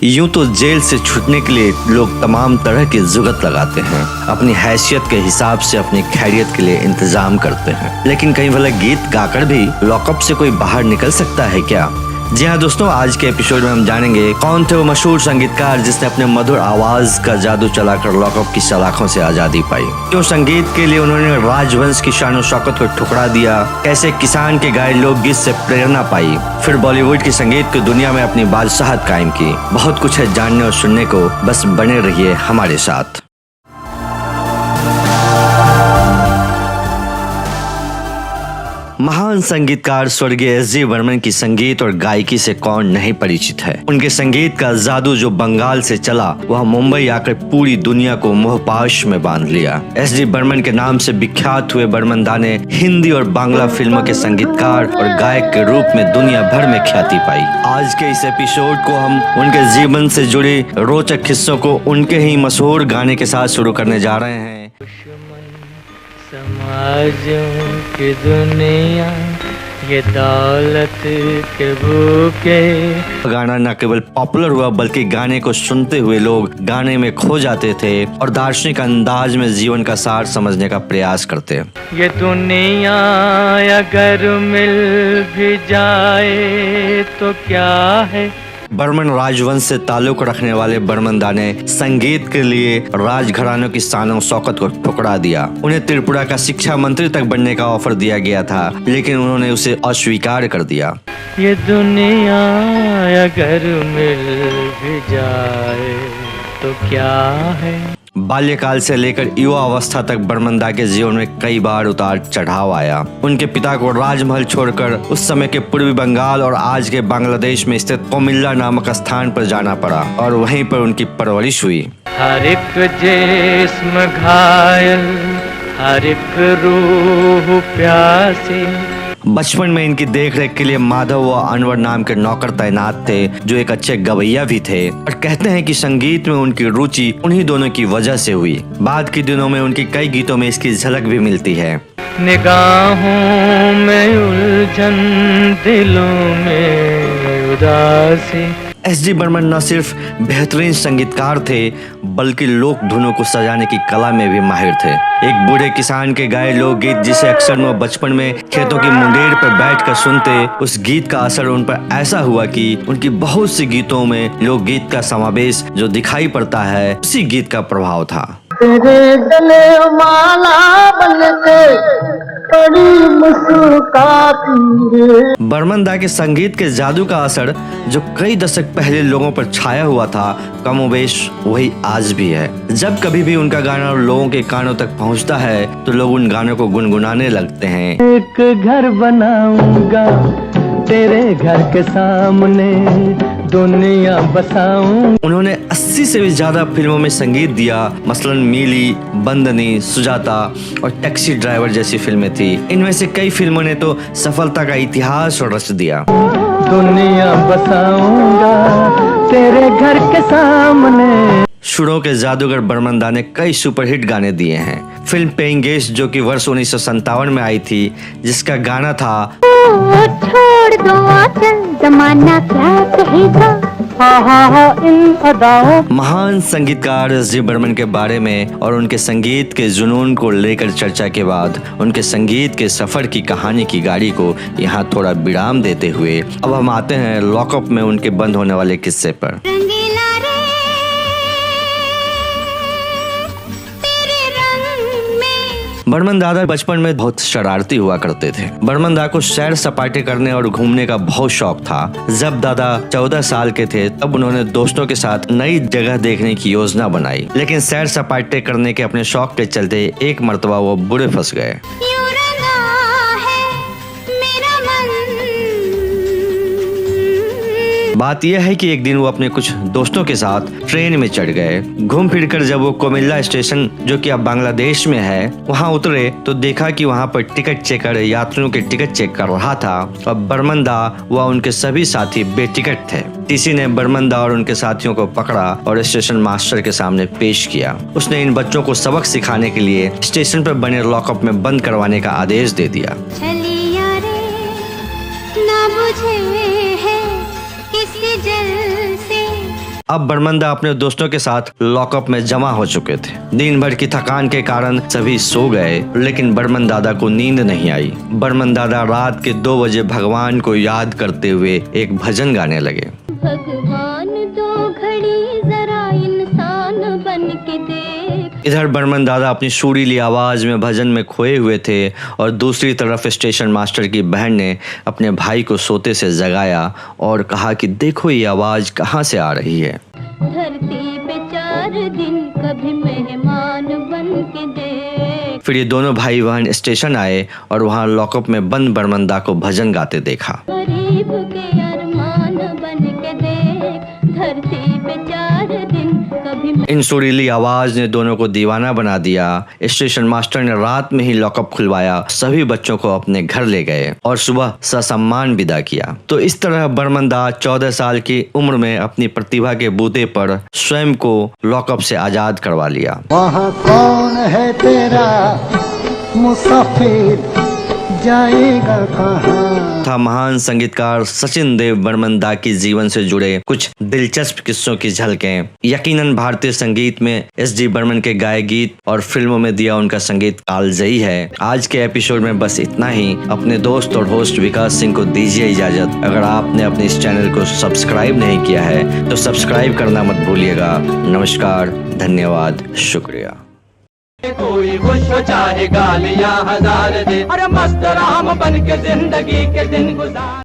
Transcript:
यूं तो जेल से छूटने के लिए लोग तमाम तरह की जुगत लगाते हैं, अपनी हैसियत के हिसाब से अपनी खैरियत के लिए इंतजाम करते हैं, लेकिन कहीं भला गीत गाकर भी लॉकअप से कोई बाहर निकल सकता है क्या? जी हाँ दोस्तों, आज के एपिसोड में हम जानेंगे कौन थे वो मशहूर संगीतकार जिसने अपने मधुर आवाज का जादू चलाकर लॉकअप की सलाखों से आजादी पाई। क्यों संगीत के लिए उन्होंने राजवंश की शान और शौकत को ठुकरा दिया, कैसे किसान के गाए लोकगीत से प्रेरणा पाई, फिर बॉलीवुड की संगीत की दुनिया में अपनी बादशाहत कायम की। बहुत कुछ है जानने और सुनने को, बस बने रहिए हमारे साथ। महान संगीतकार स्वर्गीय एस.डी. बर्मन की संगीत और गायकी से कौन नहीं परिचित है। उनके संगीत का जादू जो बंगाल से चला, वह मुंबई आकर पूरी दुनिया को मोहपाश में बांध लिया। एस.डी. बर्मन के नाम से विख्यात हुए बर्मन दा ने हिंदी और बांग्ला फिल्मों के संगीतकार और गायक के रूप में दुनिया भर में ख्याति पाई। आज के इस एपिसोड को हम उनके जीवन से जुड़े रोचक हिस्सों को उनके ही मशहूर गाने के साथ शुरू करने जा रहे हैं। समाजों की दुनिया ये दौलत के भूखे। गाना न केवल पॉपुलर हुआ बल्कि गाने को सुनते हुए लोग गाने में खो जाते थे और दार्शनिक अंदाज में जीवन का सार समझने का प्रयास करते। ये दुनिया अगर मिल भी जाए तो क्या है। बर्मन राजवंश से ताल्लुक रखने वाले बर्मन दा ने संगीत के लिए राजघरानों की शान और शौकत को ठुकरा दिया। उन्हें त्रिपुरा का शिक्षा मंत्री तक बनने का ऑफर दिया गया था, लेकिन उन्होंने उसे अस्वीकार कर दिया। ये दुनिया अगर मिल भी जाए तो क्या है। बाल्यकाल से लेकर युवा अवस्था तक बर्मन दा के जीवन में कई बार उतार चढ़ाव आया। उनके पिता को राजमहल छोड़कर उस समय के पूर्वी बंगाल और आज के बांग्लादेश में स्थित कोमिल्ला नामक स्थान पर जाना पड़ा और वहीं पर उनकी परवरिश हुई। हर एक जिस्म घायल, हर एक रूह प्यासी। बचपन में इनकी देखरेख के लिए माधव व अनवर नाम के नौकर तैनात थे, जो एक अच्छे गवैया भी थे, और कहते हैं कि संगीत में उनकी रुचि उन्हीं दोनों की वजह से हुई। बाद के दिनों में उनके कई गीतों में इसकी झलक भी मिलती है। निगाहों में उलझन, दिलों में उदासी। एस.डी. बर्मन न सिर्फ बेहतरीन संगीतकार थे बल्कि लोक धुनों को सजाने की कला में भी माहिर थे। एक बूढ़े किसान के गाए लोकगीत जिसे अक्सर वो बचपन में खेतों की मुंडेर पर बैठकर सुनते, उस गीत का असर उन पर ऐसा हुआ कि उनकी बहुत सी गीतों में लोकगीत का समावेश जो दिखाई पड़ता है, उसी गीत का प्रभाव था। तेरे गले माला बनके बड़ी मुस्कुराती। बर्मन दा के संगीत के जादू का असर जो कई दशक पहले लोगों पर छाया हुआ था, कमोबेश वही आज भी है। जब कभी भी उनका गाना लोगों के कानों तक पहुंचता है तो लोग उन गानों को गुनगुनाने लगते हैं। एक घर बनाऊंगा तेरे घर के सामने, दुनिया बसाऊं। उन्होंने 80 से भी ज्यादा फिल्मों में संगीत दिया, मसलन मिली, बंदनी, सुजाता और टैक्सी ड्राइवर जैसी फिल्में थी। इनमें से कई फिल्मों ने तो सफलता का इतिहास रच दिया। दुनिया बसाऊंगा तेरे घर के सामने। सुरों के जादूगर बर्मन दा ने कई सुपरहिट गाने दिए हैं। फिल्म पेइंग गेस्ट जो कि वर्ष 1957 में आई थी, जिसका गाना था छोड़ दो आचल, जमाना क्या कहेगा, इन अदाओं। महान संगीतकार एस.डी. बर्मन के बारे में और उनके संगीत के जुनून को लेकर चर्चा के बाद उनके संगीत के सफर की कहानी की गाड़ी को यहाँ थोड़ा विराम देते हुए अब हम आते हैं लॉकअप में उनके बंद होने वाले किस्से पर। बर्मन दादा बचपन में बहुत शरारती हुआ करते थे। बर्मन दा को सैर सपाटे करने और घूमने का बहुत शौक था। जब दादा 14 साल के थे तब उन्होंने दोस्तों के साथ नई जगह देखने की योजना बनाई, लेकिन सैर सपाटे करने के अपने शौक के चलते एक मर्तबा वो बुरे फंस गए। बात यह है कि एक दिन वो अपने कुछ दोस्तों के साथ ट्रेन में चढ़ गए। घूम फिरकर जब वो कोमिल्ला स्टेशन जो कि अब बांग्लादेश में है वहाँ उतरे तो देखा कि वहाँ पर टिकट चेकर यात्रियों के टिकट चेक कर रहा था और बर्मन दा व उनके सभी साथी बेटिकट थे। टीसी ने बर्मन दा और उनके साथियों को पकड़ा और स्टेशन मास्टर के सामने पेश किया। उसने इन बच्चों को सबक सिखाने के लिए स्टेशन पर बने लॉकअप में बंद करवाने का आदेश दे दिया। अब बर्मंदा अपने दोस्तों के साथ लॉकअप में जमा हो चुके थे। दिन भर की थकान के कारण सभी सो गए, लेकिन बर्मन दादा को नींद नहीं आई। बर्मन दादा रात के 2 बजे भगवान को याद करते हुए एक भजन गाने लगे। भगवान दो घड़ी जरा इंसान बन के देख। इधर बर्मन दादा अपनी सुरीली आवाज में भजन में खोए हुए थे और दूसरी तरफ स्टेशन मास्टर की बहन ने अपने भाई को सोते से जगाया और कहा कि देखो ये आवाज कहाँ से आ रही है। धरती पे 4 दिन कभी मेहमान बन के देख। फिर ये दोनों भाई बहन स्टेशन आए और वहाँ लॉकअप में बंद बर्मंदा को भजन गाते देखा। गरीब के अरमान बन के देख, धरती पे 4 दिन कभी इन सुरीली आवाज ने दोनों को दीवाना बना दिया। स्टेशन मास्टर ने रात में ही लॉकअप खुलवाया, सभी बच्चों को अपने घर ले गए और सुबह ससम्मान विदा किया। तो इस तरह बर्मंदा 14 साल की उम्र में अपनी प्रतिभा के बूते पर स्वयं को लॉकअप से आजाद करवा लिया। वहाँ कौन है तेरा मुसाफिर, जाएगा कहाँ। था महान संगीतकार सचिन देव बर्मन दा की जीवन से जुड़े कुछ दिलचस्प किस्सों की झलकें। यकीनन भारतीय संगीत में एस.डी. बर्मन के गाए गीत और फिल्मों में दिया उनका संगीत कालजयी है। आज के एपिसोड में बस इतना ही। अपने दोस्त और होस्ट विकास सिंह को दीजिए इजाजत। अगर आपने अपने इस चैनल को सब्सक्राइब नहीं किया है तो सब्सक्राइब करना मत भूलिएगा। नमस्कार, धन्यवाद, शुक्रिया। कोई खुश हो चाहे गालियां हजार दे, अरे मस्त राम बन के जिंदगी के दिन गुजार।